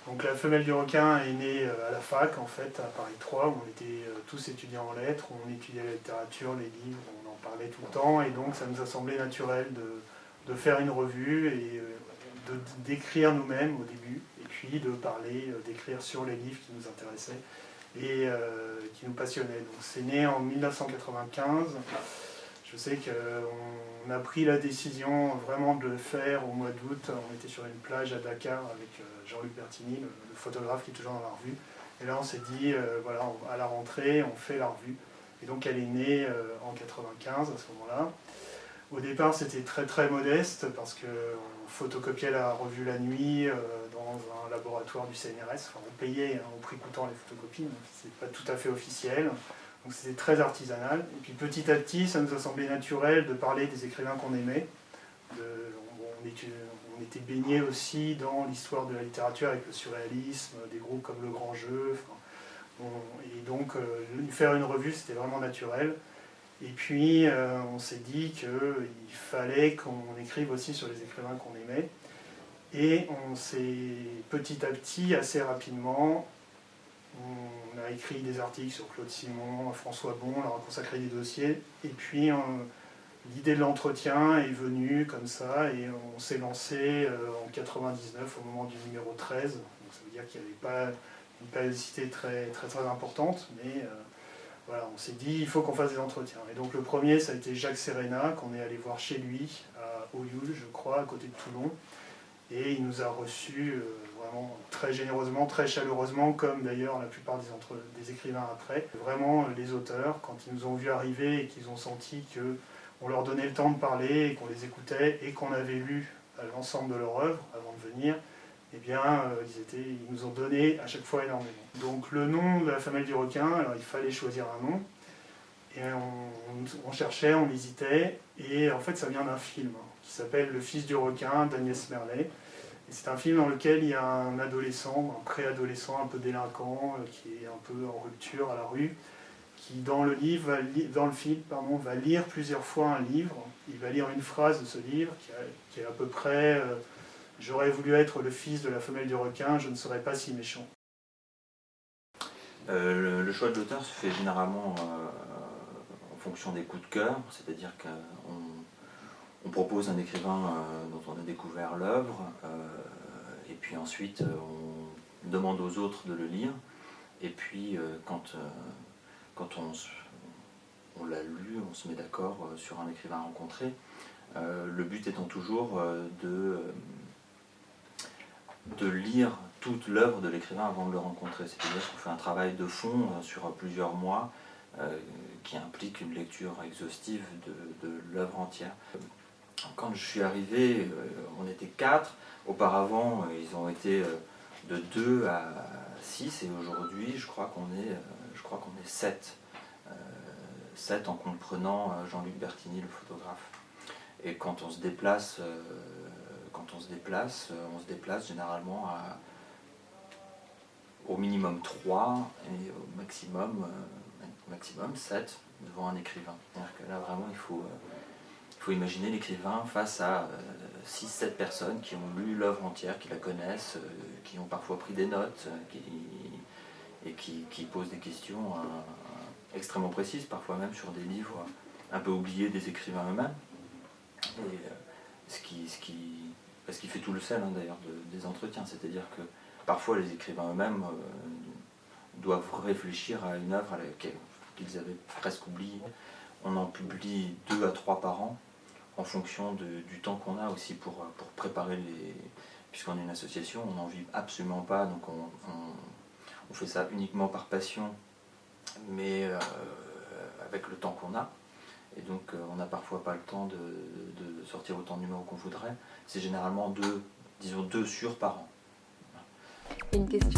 Donc la Femelle du requin est née à la fac, en fait, à Paris 3, où on était tous étudiants en lettres, où on étudiait la littérature, les livres, on en parlait tout le temps, et donc ça nous a semblé naturel de faire une revue et d'écrire nous-mêmes au début, et puis de parler, d'écrire sur les livres qui nous intéressaient et qui nous passionnaient. Donc c'est né en 1995. Je sais qu'on a pris la décision vraiment de le faire au mois d'août. On était sur une plage à Dakar avec Jean-Luc Bertini, le photographe qui est toujours dans la revue. Et là on s'est dit, voilà, à la rentrée, on fait la revue. Et donc elle est née en 95 à ce moment-là. Au départ c'était très très modeste parce qu'on photocopiait la revue la nuit dans un laboratoire du CNRS. Enfin, on payait au prix coûtant les photocopies, mais c'est pas tout à fait officiel. Donc c'était très artisanal. Et puis petit à petit, ça nous a semblé naturel de parler des écrivains qu'on aimait. On était baignés aussi dans l'histoire de la littérature avec le surréalisme, des groupes comme Le Grand Jeu. Et donc faire une revue, c'était vraiment naturel. Et puis on s'est dit qu'il fallait qu'on écrive aussi sur les écrivains qu'on aimait. Et on s'est petit à petit, assez rapidement, on a écrit des articles sur Claude Simon, François Bon, on leur a consacré des dossiers. Et puis l'idée de l'entretien est venue comme ça et on s'est lancé en 99 au moment du numéro 13. Donc ça veut dire qu'il n'y avait pas une périodicité très, très, très importante, mais voilà, on s'est dit il faut qu'on fasse des entretiens. Et donc le premier, ça a été Jacques Serena, qu'on est allé voir chez lui, à Oyoul, je crois, à côté de Toulon. Et il nous a reçus vraiment très généreusement, très chaleureusement, comme d'ailleurs la plupart des écrivains après. Vraiment, les auteurs, quand ils nous ont vus arriver et qu'ils ont senti qu'on leur donnait le temps de parler, et qu'on les écoutait, et qu'on avait lu l'ensemble de leur œuvre avant de venir, eh bien, ils nous ont donné à chaque fois énormément. Donc le nom de la Femelle du requin, alors il fallait choisir un nom. Et on cherchait, on hésitait, et en fait ça vient d'un film qui s'appelle Le Fils du requin d'Agnès Merlet. C'est un film dans lequel il y a un adolescent, un préadolescent un peu délinquant, qui est un peu en rupture à la rue, qui dans le film va lire plusieurs fois un livre. Il va lire une phrase de ce livre qui est à peu près j'aurais voulu être le fils de la femelle du requin, je ne serais pas si méchant. Le choix de l'auteur se fait généralement en fonction des coups de cœur, c'est-à-dire qu'on propose un écrivain dont on a découvert l'œuvre, et puis ensuite on demande aux autres de le lire, et puis quand on l'a lu, on se met d'accord sur un écrivain rencontré, le but étant toujours de lire toute l'œuvre de l'écrivain avant de le rencontrer. C'est-à-dire qu'on fait un travail de fond sur plusieurs mois qui implique une lecture exhaustive de l'œuvre entière. Quand je suis arrivé, on était 4. Auparavant, ils ont été de 2 à 6 et aujourd'hui, je crois qu'on est 7. 7 en comprenant Jean-Luc Bertini, le photographe. Et quand on se déplace, on se déplace généralement au minimum 3 et au maximum 7 devant un écrivain. C'est-à-dire que là vraiment il faut imaginer l'écrivain face à 6-7 personnes qui ont lu l'œuvre entière, qui la connaissent, qui ont parfois pris des notes et qui posent des questions extrêmement précises, parfois même sur des livres un peu oubliés des écrivains eux-mêmes. Et ce qui fait tout le sel d'ailleurs des entretiens, c'est-à-dire que parfois les écrivains eux-mêmes doivent réfléchir à une œuvre qu'ils avaient presque oubliée. On en publie 2 à 3 par an en fonction du temps qu'on a aussi pour préparer puisqu'on est une association, on n'en vit absolument pas, donc on fait ça uniquement par passion, mais avec le temps qu'on a. Et donc on n'a parfois pas le temps de sortir autant de numéros qu'on voudrait. C'est généralement 2 sur par an. Une question.